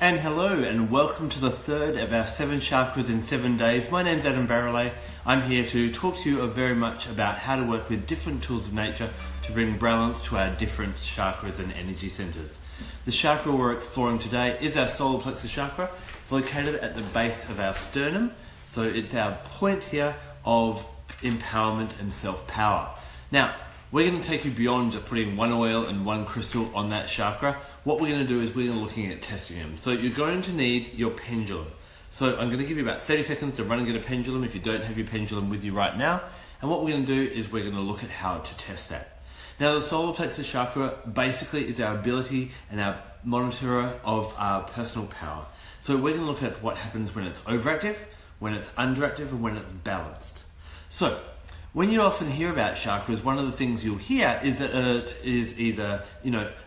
And hello and welcome to the third of our 7 chakras in 7 days. My name's Adam Barralet. I'm here to talk to you very much about how to work with different tools of nature to bring balance to our different chakras and energy centers. The chakra we're exploring today is our solar plexus chakra. It's located at the base of our sternum. So it's our point here of empowerment and self-power. Now, we're going to take you beyond just putting one oil and one crystal on that chakra. What we're going to do is we're going to looking at testing them. So you're going to need your pendulum. So I'm going to give you about 30 seconds to run and get a pendulum if you don't have your pendulum with you right now. And what we're going to do is we're going to look at how to test that. Now, the solar plexus chakra basically is our ability and our monitor of our personal power. So we're going to look at what happens when it's overactive, when it's underactive, and when it's balanced. So when you often hear about chakras, one of the things you'll hear is that it is either,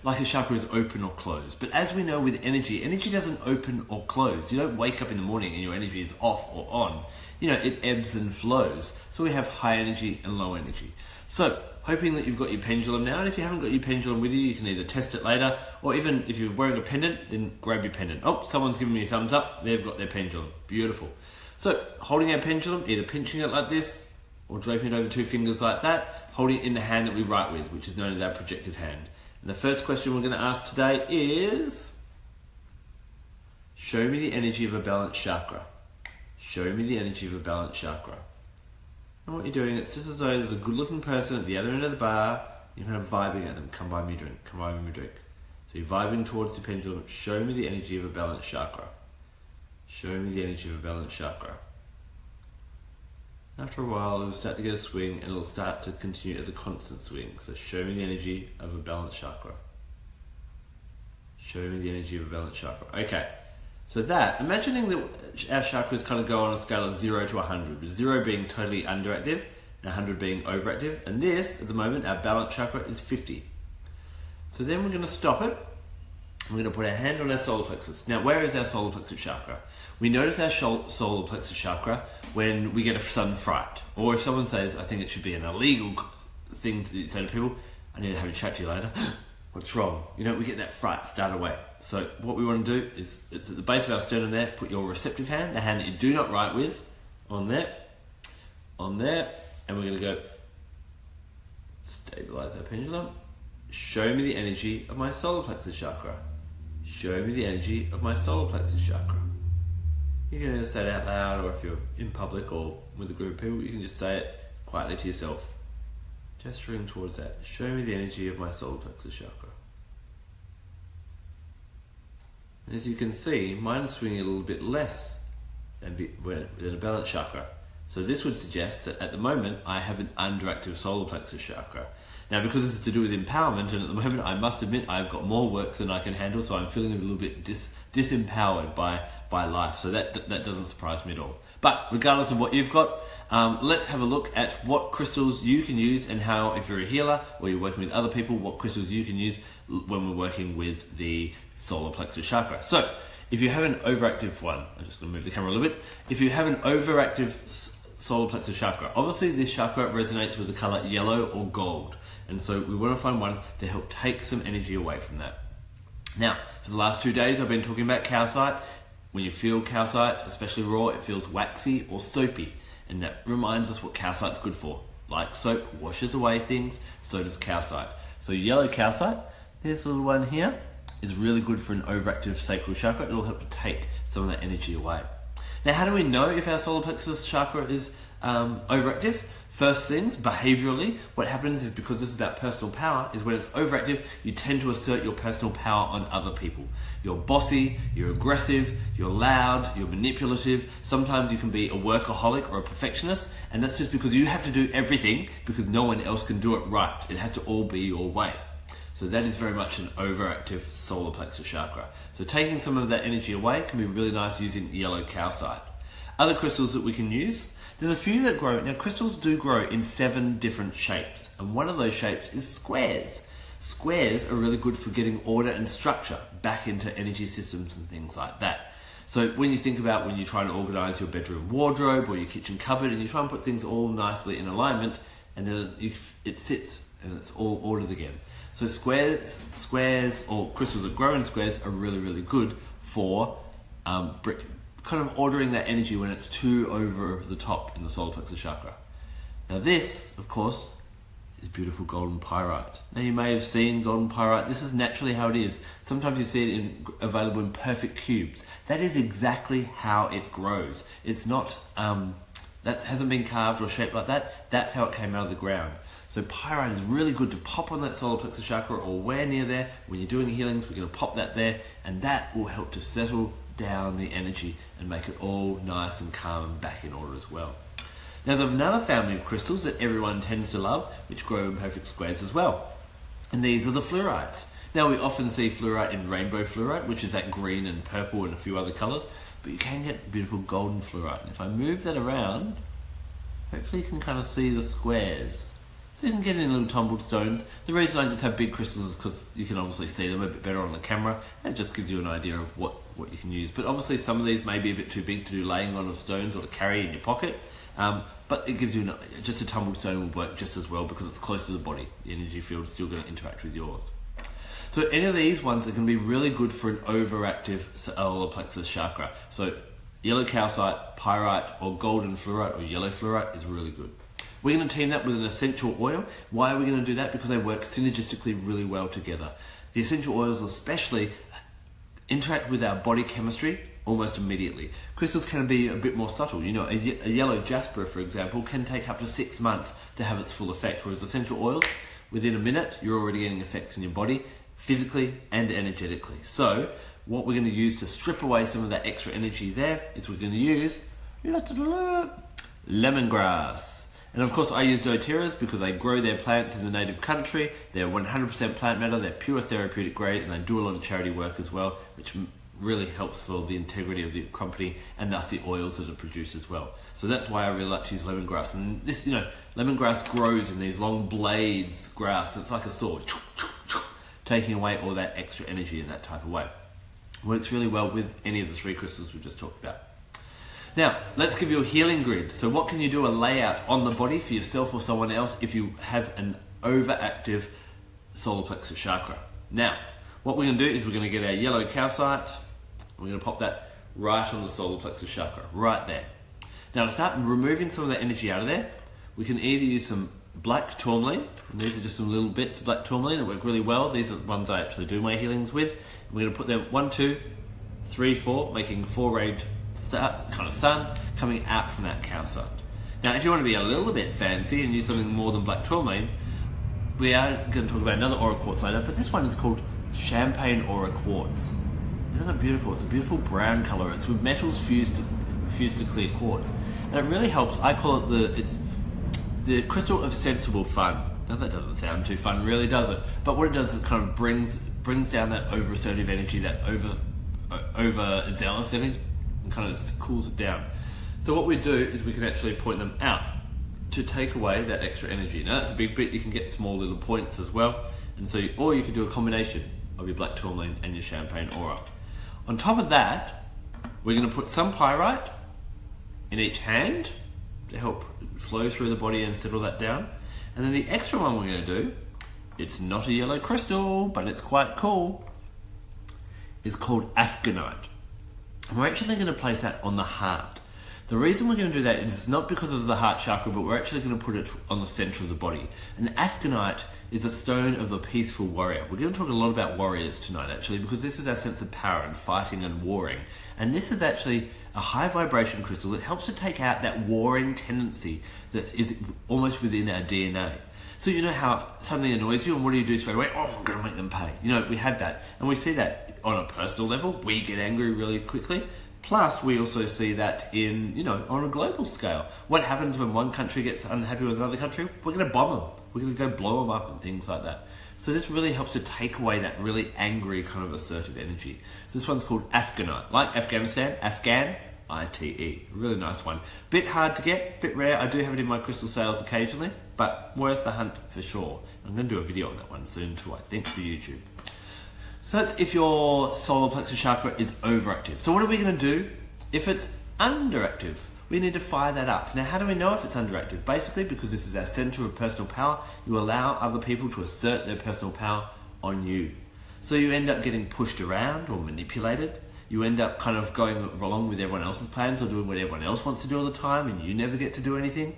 like a chakra is open or closed. But as we know with energy, energy doesn't open or close. You don't wake up in the morning and your energy is off or on. It ebbs and flows. So we have high energy and low energy. So hoping that you've got your pendulum now. And if you haven't got your pendulum with you, you can either test it later, or even if you're wearing a pendant, then grab your pendant. Oh, someone's giving me a thumbs up. They've got their pendulum. Beautiful. So holding our pendulum, either pinching it like this, or draping it over 2 fingers like that, holding it in the hand that we write with, which is known as our projective hand. And the first question we're going to ask today is, show me the energy of a balanced chakra. Show me the energy of a balanced chakra. And what you're doing, it's just as though there's a good-looking person at the other end of the bar, you're kind of vibing at them, come buy me a drink, come buy me a drink. So you're vibing towards the pendulum, show me the energy of a balanced chakra. Show me the energy of a balanced chakra. After a while, it'll start to get a swing and it'll start to continue as a constant swing. So show me the energy of a balanced chakra. Show me the energy of a balanced chakra. Okay, so imagining that our chakras kind of go on a scale of 0 to 100, with 0 being totally underactive and 100 being overactive. And this, at the moment, our balanced chakra is 50. So then we're going to stop it. We're going to put our hand on our solar plexus. Now, where is our solar plexus chakra? We notice our solar plexus chakra when we get a sudden fright. Or if someone says, I think it should be an illegal thing to say to people, I need to have a chat to you later. What's wrong? We get that fright start away. So what we want to do is, it's at the base of our sternum there, put your receptive hand, the hand that you do not write with, on there, and we're going to go stabilize our pendulum. Show me the energy of my solar plexus chakra. Show me the energy of my solar plexus chakra. You can just say it out loud, or if you're in public or with a group of people, you can just say it quietly to yourself, gesturing towards that. Show me the energy of my solar plexus chakra. And as you can see, mine is swinging a little bit less than a balanced chakra. So this would suggest that at the moment, I have an underactive solar plexus chakra. Now, because this is to do with empowerment, and at the moment, I must admit, I've got more work than I can handle, so I'm feeling a little bit disempowered by life. So that doesn't surprise me at all. But regardless of what you've got, let's have a look at what crystals you can use and how, if you're a healer or you're working with other people, what crystals you can use when we're working with the solar plexus chakra. So, if you have an overactive one, I'm just going to move the camera a little bit. If you have an overactive solar plexus chakra, obviously this chakra resonates with the color yellow or gold. And so we want to find ones to help take some energy away from that. Now, for the last 2 days, I've been talking about calcite. When you feel calcite, especially raw, it feels waxy or soapy. And that reminds us what calcite's good for. Like soap washes away things, so does calcite. So yellow calcite, this little one here, is really good for an overactive sacral chakra. It'll help to take some of that energy away. Now, how do we know if our solar plexus chakra is overactive? First things, behaviorally, what happens is, because this is about personal power, is when it's overactive, you tend to assert your personal power on other people. You're bossy, you're aggressive, you're loud, you're manipulative. Sometimes you can be a workaholic or a perfectionist, and that's just because you have to do everything because no one else can do it right. It has to all be your way. So that is very much an overactive solar plexus chakra. So taking some of that energy away can be really nice using yellow calcite. Other crystals that we can use, there's a few that grow. Now, crystals do grow in 7 different shapes, and one of those shapes is squares. Squares are really good for getting order and structure back into energy systems and things like that. So when you think about when you're trying to organize your bedroom wardrobe or your kitchen cupboard, and you try and put things all nicely in alignment, and then it sits and it's all ordered again. So squares or crystals that grow in squares are really, really good for kind of ordering that energy when it's too over the top in the solar plexus chakra. Now this, of course, is beautiful golden pyrite. Now you may have seen golden pyrite. This is naturally how it is. Sometimes you see it available in perfect cubes. That is exactly how it grows. It's not, that hasn't been carved or shaped like that. That's how it came out of the ground. So pyrite is really good to pop on that solar plexus chakra or where near there. When you're doing healings, we're going to pop that there, and that will help to settle down the energy and make it all nice and calm and back in order as well. Now there's another family of crystals that everyone tends to love, which grow in perfect squares as well. And these are the fluorites. Now we often see fluorite in rainbow fluorite, which is that green and purple and a few other colours, but you can get beautiful golden fluorite. And if I move that around, hopefully you can kind of see the squares. So you can get in little tumbled stones. The reason I just have big crystals is because you can obviously see them a bit better on the camera, and it just gives you an idea of what you can use. But obviously some of these may be a bit too big to do laying on of stones or to carry in your pocket. But it gives you, just a tumbled stone will work just as well because it's close to the body. The energy field is still going to interact with yours. So any of these ones are going to be really good for an overactive solar plexus chakra. So yellow calcite, pyrite, or golden fluorite or yellow fluorite is really good. We're going to team that with an essential oil. Why are we going to do that? Because they work synergistically really well together. The essential oils especially interact with our body chemistry almost immediately. Crystals can be a bit more subtle. You know, a yellow jasper, for example, can take up to 6 months to have its full effect, whereas essential oils, within a minute, you're already getting effects in your body, physically and energetically. So what we're going to use to strip away some of that extra energy there is we're going to use lemongrass. And of course I use doTERRAs because they grow their plants in the native country. They're 100% plant matter, they're pure therapeutic grade, and they do a lot of charity work as well, which really helps for the integrity of the company and thus the oils that are produced as well. So that's why I really like to use lemongrass. And this, lemongrass grows in these long blades grass. It's like a sword, taking away all that extra energy in that type of way. Works really well with any of the 3 crystals we just talked about. Now, let's give you a healing grid. So what can you do a layout on the body for yourself or someone else if you have an overactive solar plexus chakra? Now, what we're going to do is we're going to get our yellow calcite. We're going to pop that right on the solar plexus chakra, right there. Now to start removing some of that energy out of there, we can either use some black tourmaline, and these are just some little bits of black tourmaline that work really well. These are the ones I actually do my healings with. We're going to put them 1, 2, 3, 4, making 4-rayed kind of sun coming out from that calcite. Now if you want to be a little bit fancy and use something more than black tourmaline, we are going to talk about another aura quartz later, but this one is called champagne aura quartz. Isn't it beautiful? It's a beautiful brown color. It's with metals fused to clear quartz, and it really helps. I call it it's the crystal of sensible fun. Now that doesn't sound too fun, really, does it? But what it does is it kind of brings down that over assertive energy, that over zealous energy, and kind of cools it down. So what we do is we can actually point them out to take away that extra energy. Now that's a big bit. You can get small little points as well, and so or you could do a combination of your black tourmaline and your champagne aura. On top of that, we're going to put some pyrite in each hand to help flow through the body and settle that down. And then the extra one we're going to do, it's not a yellow crystal, but it's quite cool, is called afghanite. And we're actually going to place that on the heart. The reason we're going to do that is not because of the heart chakra, but we're actually going to put it on the center of the body. And afghanite is a stone of the peaceful warrior. We're going to talk a lot about warriors tonight, actually, because this is our sense of power and fighting and warring. And this is actually a high vibration crystal that helps to take out that warring tendency that is almost within our DNA. So you know how something annoys you, and what do you do straight away? Oh, I'm going to make them pay. We have that. And we see that on a personal level. We get angry really quickly. Plus, we also see that on a global scale. What happens when one country gets unhappy with another country? We're going to bomb them. We're going to go blow them up and things like that. So this really helps to take away that really angry kind of assertive energy. So this one's called afghanite, like Afghanistan, Afghan, I-T-E. Really nice one. Bit hard to get, bit rare. I do have it in my crystal sales occasionally, but worth the hunt for sure. I'm going to do a video on that one soon too, I think, for YouTube. So that's if your solar plexus chakra is overactive. So what are we going to do if it's underactive? We need to fire that up. Now, how do we know if it's underactive? Basically, because this is our center of personal power, you allow other people to assert their personal power on you. So you end up getting pushed around or manipulated. you end up kind of going along with everyone else's plans or doing what everyone else wants to do all the time and you never get to do anything.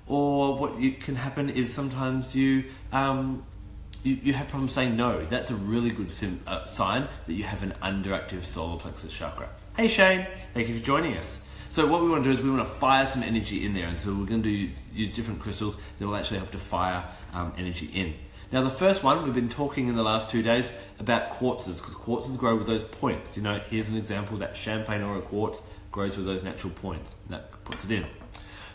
Or what can happen is sometimes you have problems saying no. That's a really good sign that you have an underactive solar plexus chakra. Hey Shane, thank you for joining us. So what we want to do is we want to fire some energy in there, and so we're going to use different crystals that will actually help to fire energy in. Now the first one, we've been talking in the last 2 days about quartzes, because quartzes grow with those points. Here's an example that champagne aura quartz grows with those natural points, and that puts it in.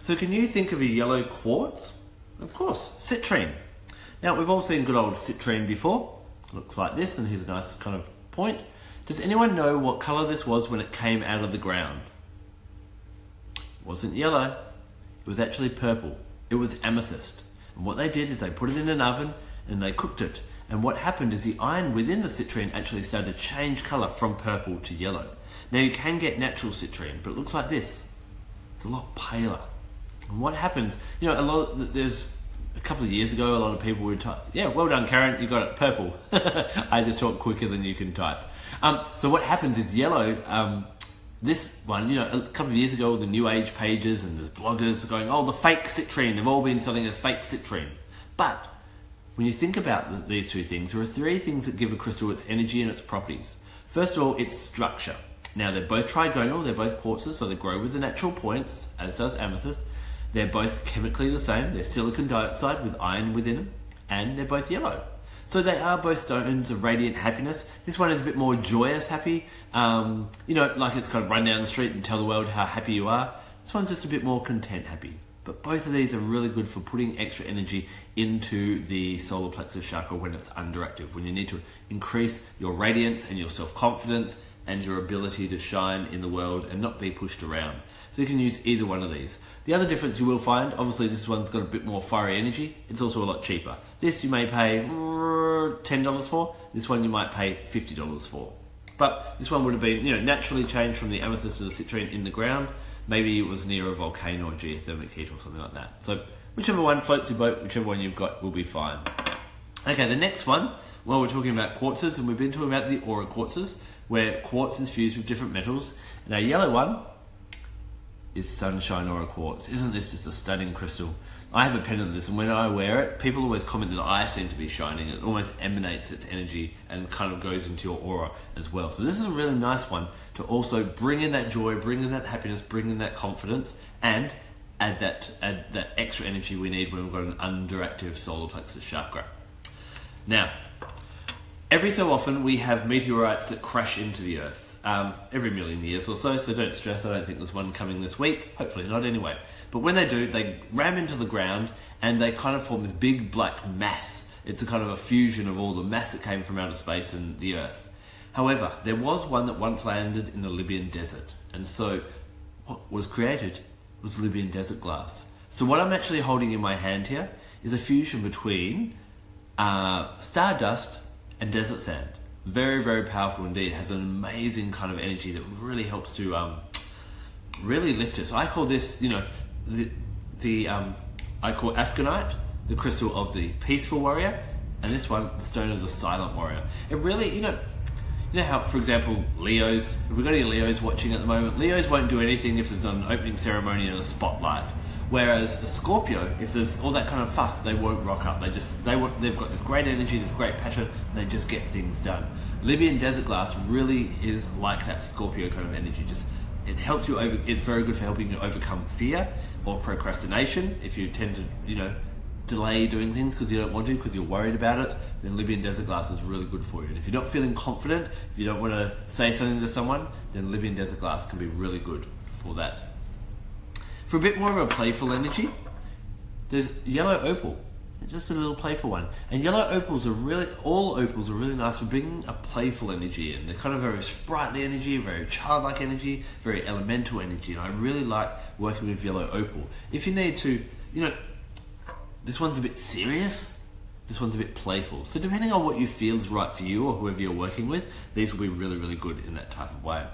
So can you think of a yellow quartz? Of course, citrine. Now we've all seen good old citrine before. It looks like this, and here's a nice kind of point. Does anyone know what color this was when it came out of the ground? It wasn't yellow, it was actually purple. It was amethyst. And what they did is they put it in an oven and they cooked it. And what happened is the iron within the citrine actually started to change color from purple to yellow. Now you can get natural citrine, but it looks like this. It's a lot paler. And what happens, there's a couple of years ago, a lot of people would type, yeah, well done Karen, you got it, purple. I just talk quicker than you can type. So what happens is yellow, this one, a couple of years ago, the new age pages and there's bloggers going, oh, the fake citrine, they've all been selling as fake citrine. But when you think about these two things, there are three things that give a crystal its energy and its properties. First of all, its structure. Now they're both trigonal, they're both quartzes, so they grow with the natural points, as does amethyst. They're both chemically the same. They're silicon dioxide with iron within them, and they're both yellow. So they are both stones of radiant happiness. This one is a bit more joyous happy, like it's kind of run down the street and tell the world how happy you are. This one's just a bit more content happy. But both of these are really good for putting extra energy into the solar plexus chakra when it's underactive, when you need to increase your radiance and your self-confidence and your ability to shine in the world and not be pushed around. So you can use either one of these. The other difference you will find, obviously this one's got a bit more fiery energy, it's also a lot cheaper. This you may pay $10 for, this one you might pay $50 for. But this one would have been naturally changed from the amethyst to the citrine in the ground. Maybe it was near a volcano or geothermic heat or something like that. So whichever one floats your boat, whichever one you've got will be fine. Okay, the next one, well, we're talking about quartzes, and we've been talking about the aura quartzes, where quartz is fused with different metals. And our yellow one is sunshine aura quartz. Isn't this just a stunning crystal? I have a pendant of this, and when I wear it, people always comment that I seem to be shining. It almost emanates its energy and kind of goes into your aura as well. So this is a really nice one to also bring in that joy, bring in that happiness, bring in that confidence, and add that extra energy we need when we've got an underactive solar plexus chakra. Now, every so often we have meteorites that crash into the earth. Every million years or so don't stress, I don't think there's one coming this week, hopefully not anyway. But when they do, they ram into the ground and they kind of form this big black mass. It's a kind of a fusion of all the mass that came from outer space and the earth. However, there was one that once landed in the Libyan desert, and so what was created was Libyan desert glass. So what I'm actually holding in my hand here is a fusion between stardust and desert sand. Very, very powerful indeed. It has an amazing kind of energy that really helps to really lift us. I call this, I call Afghanite the crystal of the peaceful warrior, and this one the stone of the silent warrior. It really, you know how, for example, Leos. If we've got any Leos watching at the moment, Leos won't do anything if there's an opening ceremony and a spotlight. Whereas a Scorpio, if there's all that kind of fuss, they won't rock up. They've got this great energy, this great passion, and they just get things done. Libyan desert glass really is like that Scorpio kind of energy. It helps you it's very good for helping you overcome fear or procrastination. If you tend to, delay doing things because you don't want to, because you're worried about it, then Libyan desert glass is really good for you. And if you're not feeling confident, if you don't want to say something to someone, then Libyan desert glass can be really good for that. For a bit more of a playful energy, there's yellow opal, just a little playful one. And yellow opals all opals are really nice for bringing a playful energy in. They're kind of very sprightly energy, very childlike energy, very elemental energy. And I really like working with yellow opal. If you need to, this one's a bit serious, this one's a bit playful. So depending on what you feel is right for you or whoever you're working with, these will be really, really good in that type of way.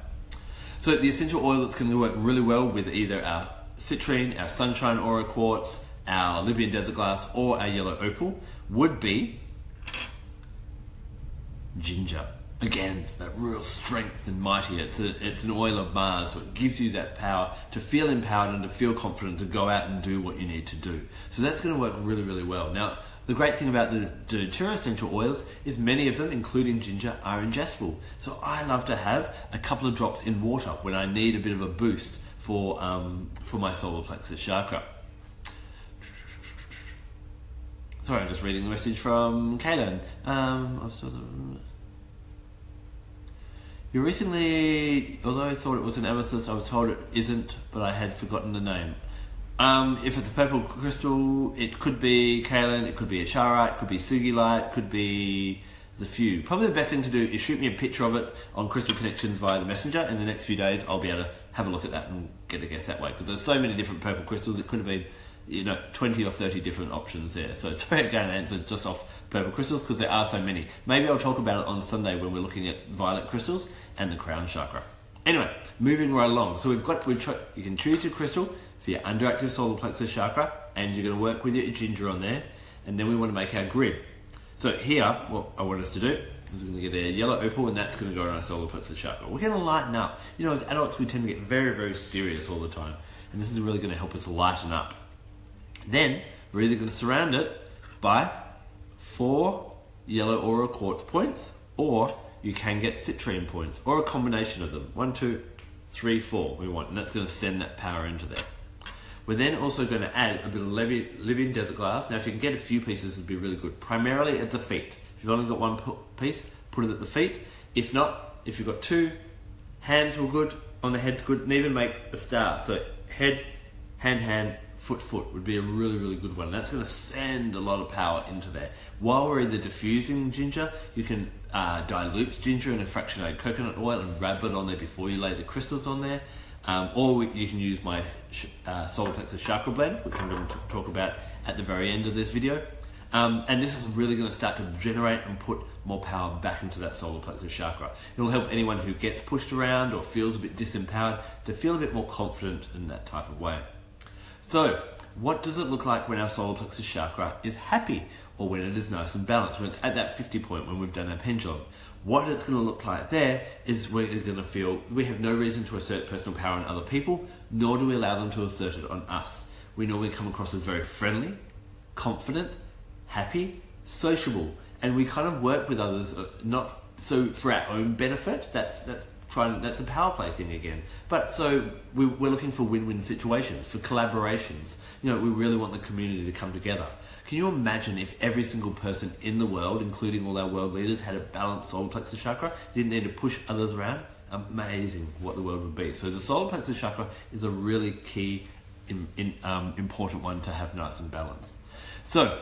So the essential oil that's going to work really well with either our citrine, our sunshine aura quartz, our Libyan desert glass, or our yellow opal would be ginger. again, that real strength and mighty. It's an oil of Mars, so it gives you that power to feel empowered and to feel confident to go out and do what you need to do. So that's going to work really, really well. Now, the great thing about the Datura essential oils is many of them, including ginger, are ingestible. So I love to have a couple of drops in water when I need a bit of a boost for my solar plexus chakra. Sorry, I'm just reading the message from Kaylin. You recently, although I thought it was an amethyst, I was told it isn't, but I had forgotten the name. If it's a purple crystal, it could be Kaylin, it could be a Charoite, it could be Sugilite, it could be the few. Probably the best thing to do is shoot me a picture of it on Crystal Connections via the messenger. In the next few days, I'll be able to have a look at that and get a guess that way, because there's so many different purple crystals. It could have been 20 or 30 different options there. So sorry again, answer just off purple crystals because there are so many. Maybe I'll talk about it on Sunday when we're looking at violet crystals and the crown chakra. Anyway, moving right along. So you can choose your crystal for your underactive solar plexus chakra, and you're going to work with your ginger on there, and then we want to make our grid. So here, what I want us to do is we're going to get a yellow opal, and that's going to go on our solar plexus chakra. We're going to lighten up. As adults, we tend to get very, very serious all the time, and this is really going to help us lighten up. Then we're either going to surround it by 4 yellow aura quartz points, or you can get citrine points, or a combination of them. 1, 2, 3, 4 we want, and that's going to send that power into there. We're then also going to add a bit of Libyan desert glass. Now if you can get a few pieces, it would be really good, primarily at the feet. If you've only got one piece, put it at the feet. If not, if you've got 2, hands were good, on the head's good, and even make a star. So head, hand, foot would be a really, really good one. And that's going to send a lot of power into there. While we're either diffusing ginger, you can dilute ginger in a fractionated coconut oil and rub it on there before you lay the crystals on there. Or you can use my solar plexus chakra blend, which I'm going to talk about at the very end of this video. And this is really going to start to generate and put more power back into that solar plexus chakra. It'll help anyone who gets pushed around or feels a bit disempowered to feel a bit more confident in that type of way. So, what does it look like when our solar plexus chakra is happy, or when it is nice and balanced, when it's at that 50 point, when we've done our pendulum? What it's going to look like there is we're going to feel we have no reason to assert personal power on other people, nor do we allow them to assert it on us. We normally come across as very friendly, confident, happy, sociable, and we kind of work with others, not so for our own benefit. That's a power play thing again. But so we're looking for win-win situations, for collaborations. We really want the community to come together. Can you imagine if every single person in the world, including all our world leaders, had a balanced solar plexus chakra, didn't need to push others around? Amazing what the world would be. So the solar plexus chakra is a really key, important one to have nice and balanced. So,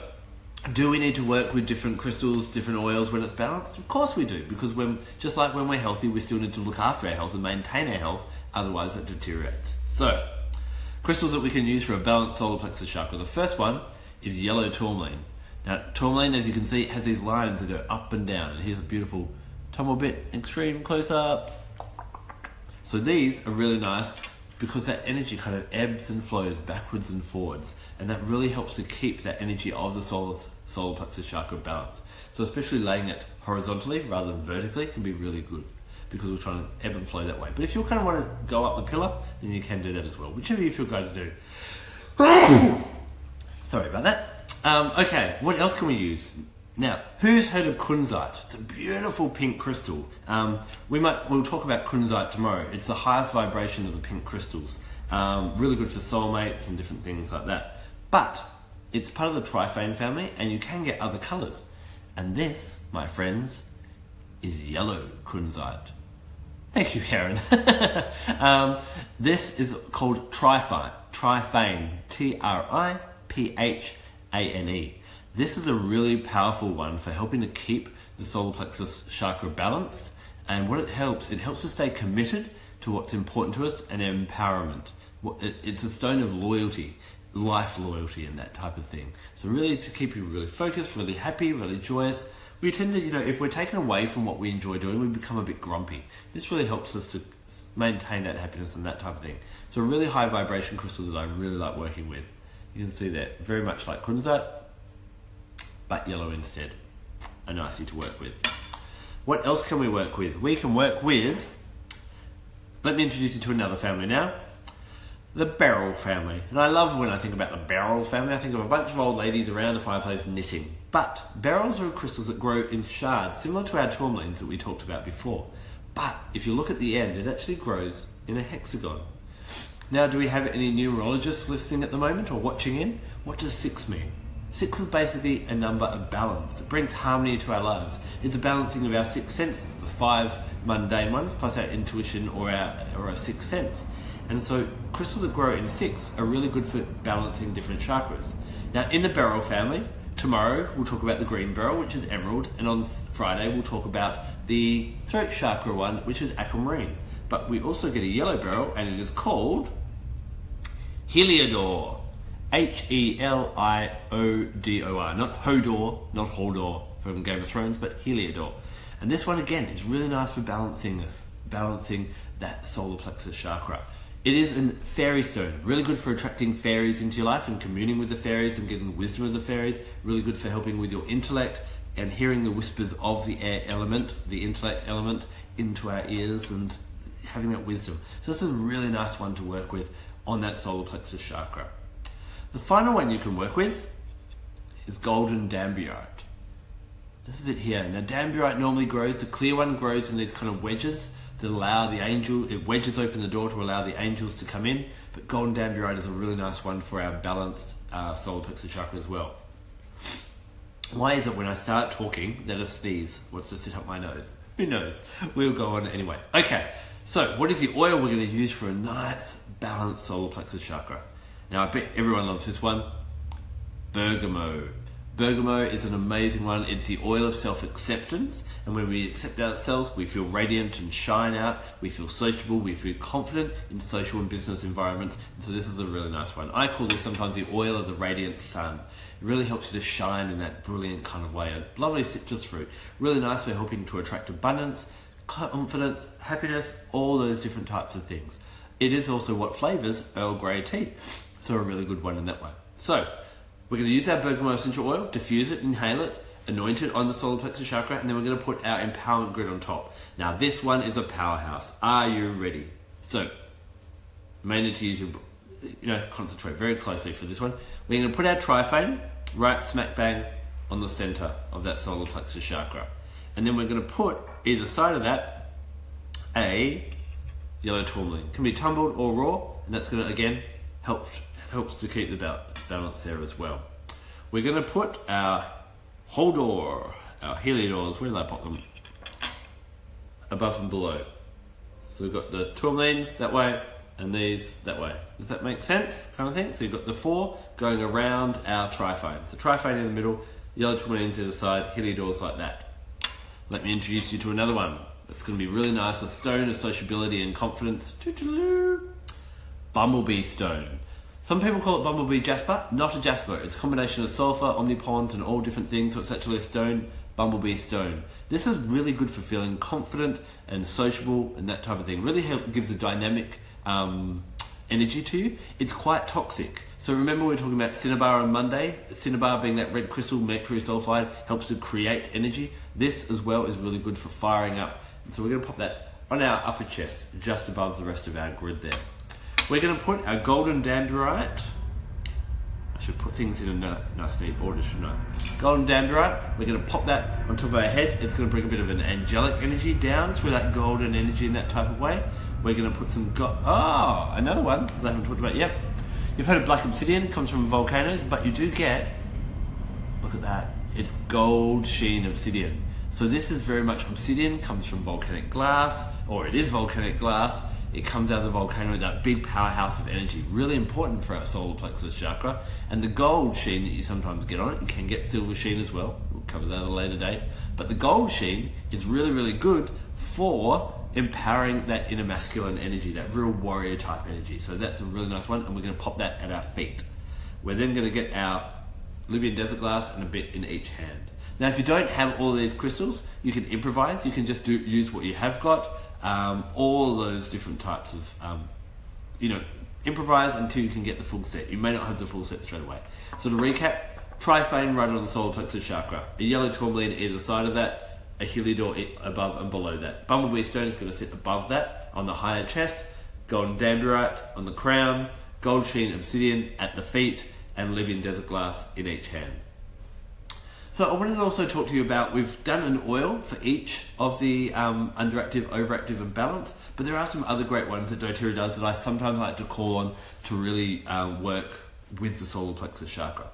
do we need to work with different crystals, different oils when it's balanced? Of course we do, because just like when we're healthy, we still need to look after our health and maintain our health, otherwise it deteriorates. So, crystals that we can use for a balanced solar plexus chakra. The first one is yellow tourmaline. Now, tourmaline, as you can see, has these lines that go up and down. And here's a beautiful tumble bit, extreme close-ups. So these are really nice because that energy kind of ebbs and flows backwards and forwards, and that really helps to keep that energy of the solar plexus chakra balanced. So especially laying it horizontally rather than vertically can be really good, because we're trying to ebb and flow that way. But if you kind of want to go up the pillar, then you can do that as well, whichever you feel great to do. Sorry about that. Okay, what else can we use? Now, who's heard of kunzite? It's a beautiful pink crystal. We'll talk about kunzite tomorrow. It's the highest vibration of the pink crystals. Really good for soulmates and different things like that. But it's part of the triphane family, and you can get other colours. And this, my friends, is yellow kunzite. Thank you, Karen. This is called triphane, Triphane. This is a really powerful one for helping to keep the solar plexus chakra balanced, and what it helps to stay committed to what's important to us and empowerment. It's a stone of loyalty, life loyalty and that type of thing. So really to keep you really focused, really happy, really joyous. We tend to, if we're taken away from what we enjoy doing, we become a bit grumpy. This really helps us to maintain that happiness and that type of thing. So a really high vibration crystal that I really like working with. You can see that, very much like kunzite, but yellow instead. A nicey to work with. What else can we work with? We can work with, let me introduce you to another family now, the beryl family. And I love when I think about the beryl family, I think of a bunch of old ladies around a fireplace knitting. But beryls are crystals that grow in shards, similar to our tourmalines that we talked about before. But if you look at the end, it actually grows in a hexagon. Now, do we have any numerologists listening at the moment or watching in? What does 6 mean? 6 is basically a number of balance. It brings harmony to our lives. It's a balancing of our 6 senses, the 5 mundane ones, plus our intuition or our 6th sense. And so crystals that grow in 6 are really good for balancing different chakras. Now, in the beryl family, tomorrow we'll talk about the green beryl, which is emerald, and on Friday we'll talk about the throat chakra one, which is aquamarine. But we also get a yellow beryl, and it is called Heliodor. Heliodor. Not Hodor, not Hodor from Game of Thrones, but Heliodor. And this one again is really nice for balancing that solar plexus chakra. It is a fairy stone, really good for attracting fairies into your life and communing with the fairies and getting the wisdom of the fairies. Really good for helping with your intellect and hearing the whispers of the air element, the intellect element, into our ears and having that wisdom. So this is a really nice one to work with on that solar plexus chakra. The final one you can work with is golden dambiite. This is it here. Now, dambiite normally grows, the clear one grows in these kind of wedges that allow it wedges open the door to allow the angels to come in, but golden dambiite is a really nice one for our balanced solar plexus chakra as well. Why is it when I start talking that a sneeze wants to sit up my nose? Who knows? We'll go on anyway. Okay, so what is the oil we're going to use for a nice balanced solar plexus chakra? Now, I bet everyone loves this one. Bergamot. Bergamot is an amazing one. It's the oil of self-acceptance. And when we accept ourselves, we feel radiant and shine out. We feel sociable. We feel confident in social and business environments. And so this is a really nice one. I call this sometimes the oil of the radiant sun. It really helps you to shine in that brilliant kind of way. A lovely citrus fruit. Really nice for helping to attract abundance, confidence, happiness, all those different types of things. It is also what flavors Earl Grey tea. So a really good one in that way. So we're going to use our bergamot essential oil, diffuse it, inhale it, anoint it on the solar plexus chakra, and then we're going to put our empowerment grid on top. Now this one is a powerhouse. Are you ready? So you may need to use concentrate very closely for this one. We're going to put our trifane right smack bang on the center of that solar plexus chakra. And then we're going to put either side of that a yellow tourmaline. It can be tumbled or raw, and that's going to again helps to keep the balance there as well. We're going to put our Hodor, our Heliodors, where did I put them? Above and below. So we've got the tourmalines that way and these that way. Does that make sense? Kind of thing? So you've got the 4 going around our trifane. So trifane in the middle, yellow tourmalines either side, Heliodors like that. Let me introduce you to another one. It's going to be really nice. A stone of sociability and confidence. Bumblebee stone. Some people call it bumblebee jasper, not a jasper. It's a combination of sulfur, omnipond, and all different things, so it's actually a stone, bumblebee stone. This is really good for feeling confident and sociable and that type of thing. Really gives a dynamic energy to you. It's quite toxic. So remember we were talking about cinnabar on Monday? Cinnabar being that red crystal, mercury sulfide, helps to create energy. This as well is really good for firing up. And so we're going to pop that on our upper chest, just above the rest of our grid there. We're going to put our golden dambiite. I should put things in a nice neat order, shouldn't I? Golden dambiite. We're going to pop that on top of our head. It's going to bring a bit of an angelic energy down through that golden energy in that type of way. We're going to put some another one that I haven't talked about yet. You've heard of black obsidian, comes from volcanoes, but you do get, look at that, it's gold sheen obsidian. So this is very much obsidian, comes from volcanic glass, or it is volcanic glass. It comes out of the volcano, that big powerhouse of energy. Really important for our solar plexus chakra. And the gold sheen that you sometimes get on it, you can get silver sheen as well. We'll cover that at a later date. But the gold sheen is really, really good for empowering that inner masculine energy, that real warrior type energy. So that's a really nice one, and we're going to pop that at our feet. We're then going to get our Libyan desert glass and a bit in each hand. Now, if you don't have all of these crystals, you can improvise. You can just use what you have got. All those different types of, improvise until you can get the full set. You may not have the full set straight away. So to recap, trifane right on the solar plexus chakra, a yellow tourmaline either side of that, a helidor above and below that. Bumblebee stone is going to sit above that on the higher chest, golden damburite on the crown, gold sheen obsidian at the feet, and Libyan desert glass in each hand. So I wanted to also talk to you about, we've done an oil for each of the underactive, overactive and balanced, but there are some other great ones that doTERRA does that I sometimes like to call on to really work with the solar plexus chakra.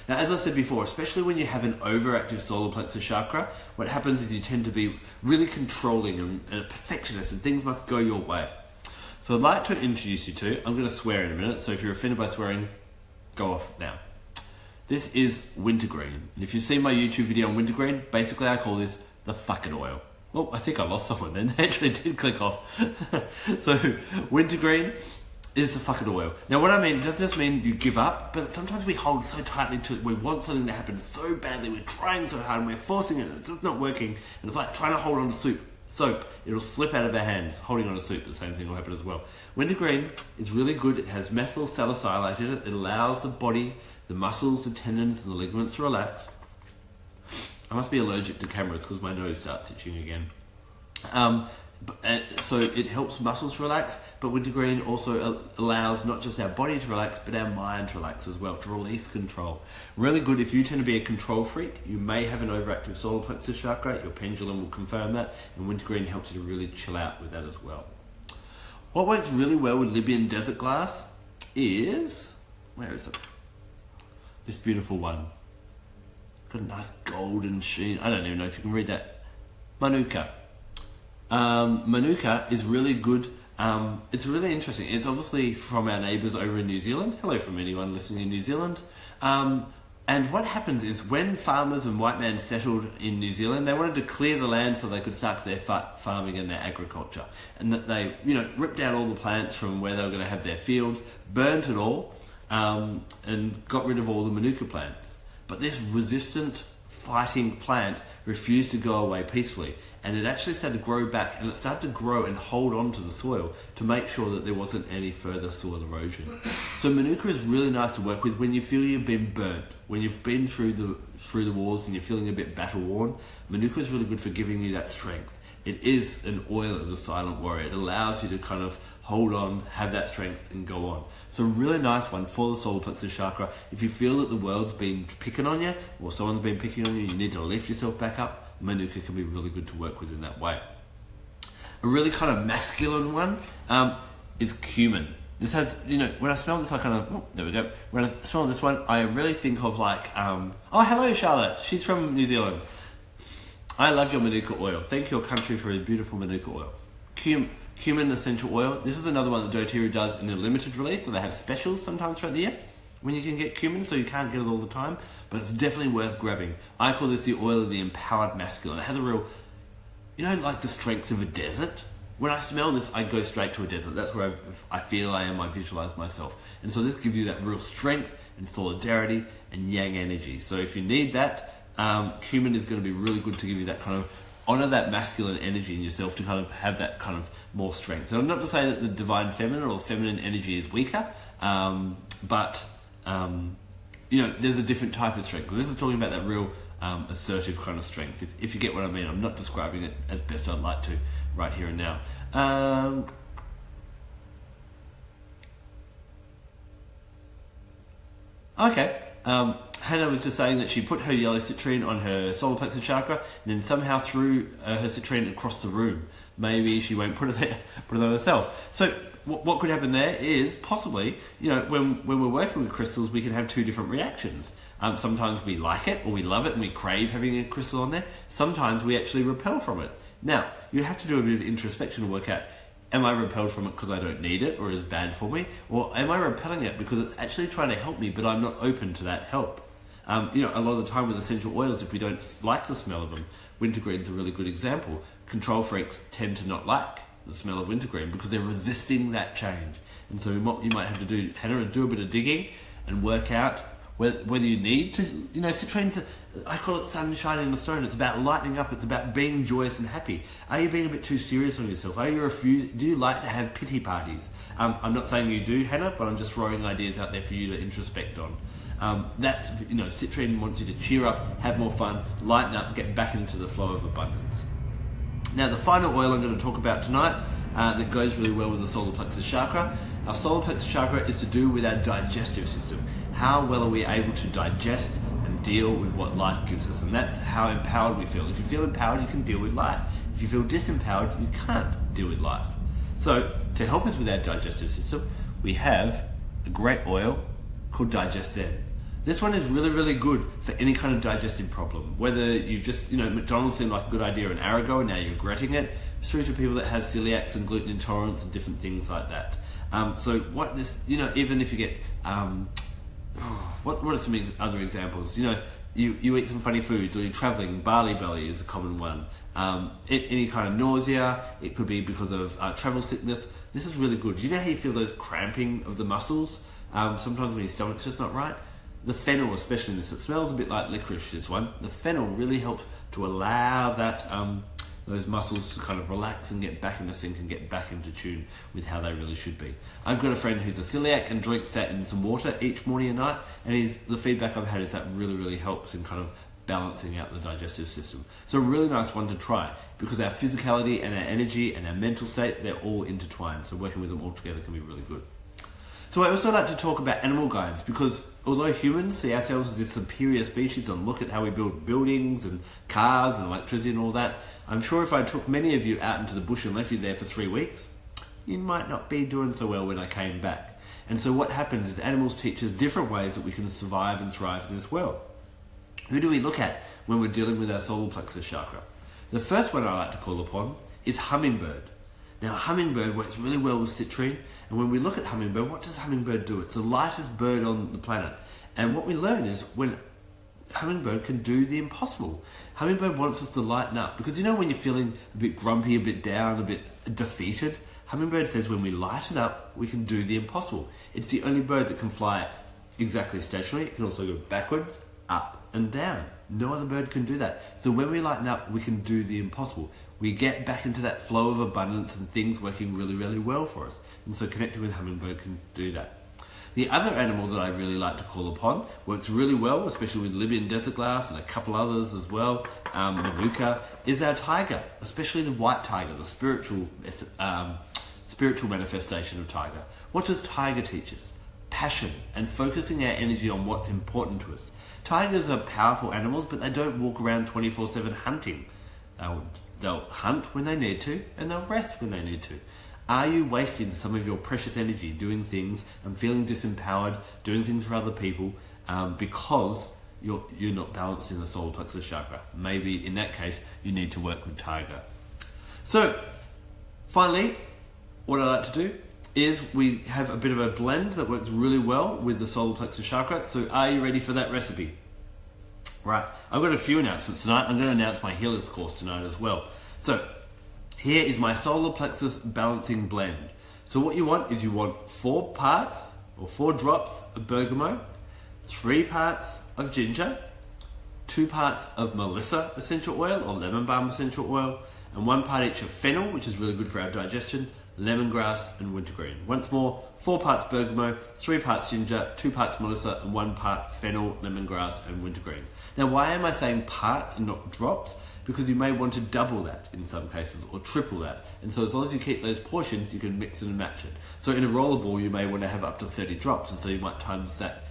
Now, as I said before, especially when you have an overactive solar plexus chakra, what happens is you tend to be really controlling and a perfectionist, and things must go your way. So I'd like to introduce you to, I'm going to swear in a minute, so if you're offended by swearing, go off now. This is wintergreen. And if you've seen my YouTube video on wintergreen, basically I call this the fucking oil. Well, I think I lost someone then. They actually did click off. So wintergreen is the fucking oil. Now what I mean, it doesn't just mean you give up, but sometimes we hold so tightly to it. We want something to happen so badly. We're trying so hard and we're forcing it and it's just not working. And it's like trying to hold on to soap. It'll slip out of our hands. Holding on to soup, the same thing will happen as well. Wintergreen is really good. It has methyl salicylate in it. It allows the body, the muscles, the tendons, and the ligaments to relax. I must be allergic to cameras because my nose starts itching again. So it helps muscles relax, but wintergreen also allows not just our body to relax, but our mind to relax as well, to release control. Really good if you tend to be a control freak. You may have an overactive solar plexus chakra. Your pendulum will confirm that, and wintergreen helps you to really chill out with that as well. What works really well with Libyan desert glass is, where is it? This beautiful one. Got a nice golden sheen. I don't even know if you can read that. Manuka. Manuka is really good. It's really interesting. It's obviously from our neighbours over in New Zealand. Hello from anyone listening in New Zealand. And what happens is when farmers and white men settled in New Zealand, they wanted to clear the land so they could start their farming and their agriculture. And that they, ripped out all the plants from where they were going to have their fields, burnt it all, and got rid of all the Manuka plants. But this resistant fighting plant refused to go away peacefully, and it actually started to grow back, and it started to grow and hold on to the soil to make sure that there wasn't any further soil erosion. So Manuka is really nice to work with when you feel you've been burnt, when you've been through the wars and you're feeling a bit battle worn. Manuka is really good for giving you that strength. It is an oil of the silent warrior. It allows you to kind of hold on, have that strength, and go on. So a really nice one for the solar plexus chakra. If you feel that the world's been picking on you, or someone's been picking on you, you need to lift yourself back up, Manuka can be really good to work with in that way. A really kind of masculine one is cumin. This has, when I smell this, I kind of, there we go. When I smell this one, I really think of like, oh, hello, Charlotte. She's from New Zealand. I love your Manuka oil. Thank your country for a beautiful Manuka oil. Cumin essential oil. This is another one that doTERRA does in a limited release, so they have specials sometimes throughout the year when you can get cumin, so you can't get it all the time, but it's definitely worth grabbing. I call this the oil of the empowered masculine. It has a real, like the strength of a desert. When I smell this, I go straight to a desert. That's where I feel I am, I visualize myself. And so this gives you that real strength and solidarity and yang energy. So if you need that, cumin is going to be really good to give you that kind of honor that masculine energy in yourself, to kind of have that kind of more strength. And I'm not to say that the divine feminine or feminine energy is weaker, but there's a different type of strength. This is talking about that real assertive kind of strength, if you get what I mean. I'm not describing it as best I'd like to right here and now. Okay. Hannah was just saying that she put her yellow citrine on her solar plexus chakra and then somehow threw her citrine across the room. Maybe she won't put it there, put it on herself. So what could happen there is possibly, when we're working with crystals, we can have two different reactions. Sometimes we like it or we love it and we crave having a crystal on there. Sometimes we actually repel from it. Now, you have to do a bit of introspection to work out, am I repelled from it because I don't need it or it is bad for me? Or am I repelling it because it's actually trying to help me, but I'm not open to that help? A lot of the time with essential oils, if we don't like the smell of them, wintergreen is a really good example. Control freaks tend to not like the smell of wintergreen because they're resisting that change. And so what you might have to do, Hannah, do a bit of digging and work out whether you need to, citrine's, I call it sunshine in the stone. It's about lightening up. It's about being joyous and happy. Are you being a bit too serious on yourself? Do you like to have pity parties? I'm not saying you do, Hannah, but I'm just throwing ideas out there for you to introspect on. That's, citrine wants you to cheer up, have more fun, lighten up, get back into the flow of abundance. Now, the final oil I'm going to talk about tonight that goes really well with the solar plexus chakra. Our solar plexus chakra is to do with our digestive system. How well are we able to digest and deal with what life gives us? And that's how empowered we feel. If you feel empowered, you can deal with life. If you feel disempowered, you can't deal with life. So, to help us with our digestive system, we have a great oil called Digest Zen. This one is really, really good for any kind of digestive problem. Whether you just, McDonald's seemed like a good idea an hour ago and now you're regretting it, through to people that have celiacs and gluten intolerance and different things like that. So what this, even if you get, what are some other examples? You eat some funny foods, or you're traveling, barley belly is a common one. Any kind of nausea, it could be because of travel sickness. This is really good. You know how you feel those cramping of the muscles? Sometimes when your stomach's just not right? The fennel, especially in this, it smells a bit like licorice, this one. The fennel really helps to allow that those muscles to kind of relax and get back into sync and get back into tune with how they really should be. I've got a friend who's a celiac and drinks that in some water each morning and night, and the feedback I've had is that really, really helps in kind of balancing out the digestive system. So a really nice one to try, because our physicality and our energy and our mental state, they're all intertwined. So working with them all together can be really good. So I also like to talk about animal guides, because although humans see ourselves as this superior species and look at how we build buildings and cars and electricity and all that, I'm sure if I took many of you out into the bush and left you there for 3 weeks, you might not be doing so well when I came back. And so what happens is animals teach us different ways that we can survive and thrive in this world. Who do we look at when we're dealing with our solar plexus chakra? The first one I like to call upon is hummingbird. Now, hummingbird works really well with citrine, and when we look at hummingbird, what does hummingbird do? It's the lightest bird on the planet. And what we learn is when hummingbird can do the impossible. Hummingbird wants us to lighten up, because when you're feeling a bit grumpy, a bit down, a bit defeated, hummingbird says when we lighten up, we can do the impossible. It's the only bird that can fly exactly stationary. It can also go backwards, up and down. No other bird can do that. So when we lighten up, we can do the impossible. We get back into that flow of abundance and things working really, really well for us. And so connecting with hummingbird can do that. The other animal that I really like to call upon, works really well, especially with Libyan desert glass and a couple others as well, manuka, is our tiger, especially the white tiger, the spiritual manifestation of tiger. What does tiger teach us? Passion and focusing our energy on what's important to us. Tigers are powerful animals, but they don't walk around 24/7 hunting. They'll hunt when they need to, and they'll rest when they need to. Are you wasting some of your precious energy doing things and feeling disempowered, doing things for other people, because you're not balanced in the solar plexus chakra? Maybe in that case, you need to work with tiger. So, finally, what I like to do is we have a bit of a blend that works really well with the solar plexus chakra. So are you ready for that recipe? Right, I've got a few announcements tonight. I'm going to announce my healers course tonight as well. So here is my solar plexus balancing blend. So what you want is 4 parts or 4 drops of bergamot, 3 parts of ginger, 2 parts of Melissa essential oil or lemon balm essential oil, and 1 part each of fennel, which is really good for our digestion, lemongrass and wintergreen. Once more, 4 parts bergamot, 3 parts ginger, 2 parts Melissa, and 1 part fennel, lemongrass and wintergreen. Now, why am I saying parts and not drops? Because you may want to double that in some cases or triple that. And so as long as you keep those portions, you can mix it and match it. So in a rollerball, you may want to have up to 30 drops, and so you might times that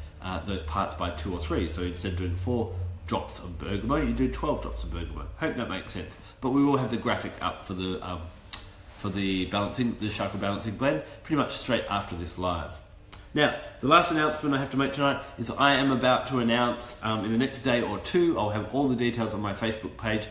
those parts by 2 or 3. So instead of doing 4 drops of bergamot, you do 12 drops of bergamot. Hope that makes sense. But we will have the graphic up for the chakra balancing blend pretty much straight after this live. Now, the last announcement I have to make tonight is I am about to announce in the next day or 2, I'll have all the details on my Facebook page,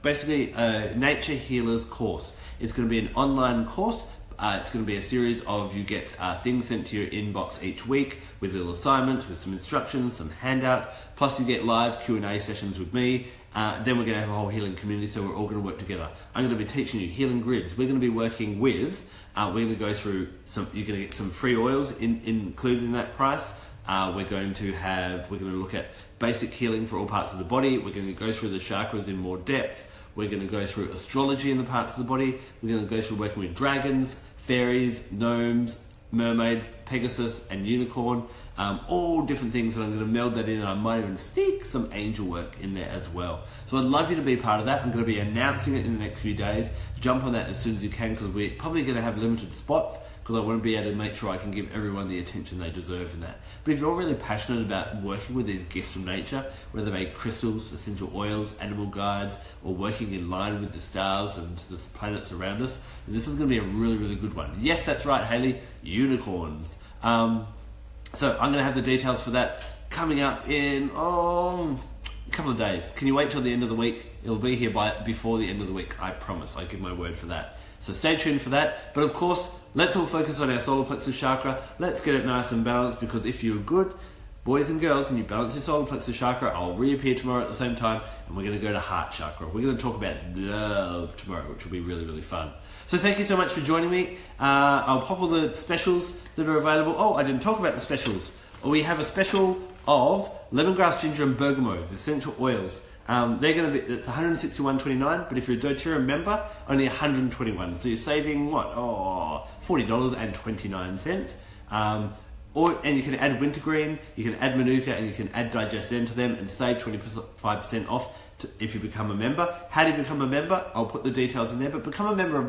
basically a Nature Healers course. It's going to be an online course. It's going to be a series of, you get things sent to your inbox each week with little assignments, with some instructions, some handouts, plus you get live Q&A sessions with me. Then we're going to have a whole healing community, so we're all going to work together. I'm going to be teaching you healing grids. We're going to be working with, we're going to go through you're going to get some free oils included in that price. We're going to look at basic healing for all parts of the body. We're going to go through the chakras in more depth. We're going to go through astrology in the parts of the body. We're going to go through working with dragons, fairies, gnomes, mermaids, Pegasus and unicorn. all different things, and I'm going to meld that in, and I might even sneak some angel work in there as well. So I'd love you to be part of that. I'm going to be announcing it in the next few days. Jump on that as soon as you can, because we're probably going to have limited spots, because I want to be able to make sure I can give everyone the attention they deserve in that. But if you're really passionate about working with these gifts from nature, whether they be crystals, essential oils, animal guides, or working in line with the stars and the planets around us, this is going to be a really, really good one. Yes, that's right, Hayley, unicorns. So I'm going to have the details for that coming up in a couple of days. Can you wait till the end of the week? It'll be here before the end of the week, I promise. I give my word for that. So stay tuned for that. But of course, let's all focus on our solar plexus chakra. Let's get it nice and balanced, because if you're good, boys and girls, and you balance your solar plexus chakra, I'll reappear tomorrow at the same time, and we're going to go to heart chakra. We're going to talk about love tomorrow, which will be really, really fun. So thank you so much for joining me. I'll pop all the specials that are available. Oh, I didn't talk about the specials. We have a special of lemongrass, ginger, and bergamot, the essential oils. They're going to be, it's $161.29, but if you're a doTERRA member, only $121. So you're saving what? $40.29. And you can add wintergreen, you can add manuka, and you can add digestion to them and save 25% off if you become a member. How do you become a member? I'll put the details in there, but become a member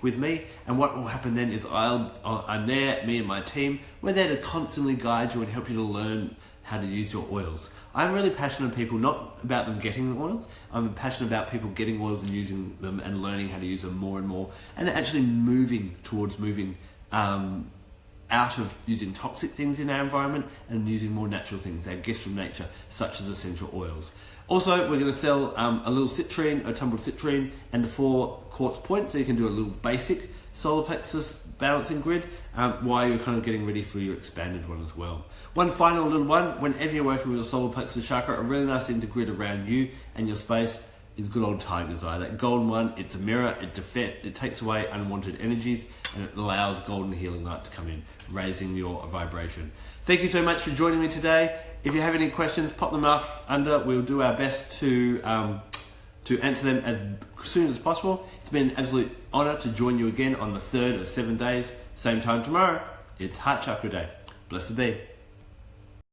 with me, and what will happen then is I'm there, me and my team, we're there to constantly guide you and help you to learn how to use your oils. I'm really passionate about people, not about them getting the oils. I'm passionate about people getting oils and using them and learning how to use them more and more, and actually moving out of using toxic things in our environment and using more natural things, our gifts from nature, such as essential oils. Also, we're going to sell a little citrine, a tumbled citrine, and the 4 quartz points, so you can do a little basic solar plexus balancing grid while you're kind of getting ready for your expanded one as well. One final little one, whenever you're working with your solar plexus chakra, a really nice thing to grid around you and your space is good old tiger's eye. That golden one, it's a mirror, it takes away unwanted energies, and it allows golden healing light to come in, raising your vibration. Thank you so much for joining me today. If you have any questions, pop them up under. We'll do our best to answer them as soon as possible. It's been an absolute honour to join you again on the 3rd of 7 days. Same time tomorrow. It's Heart Chakra Day. Blessed be.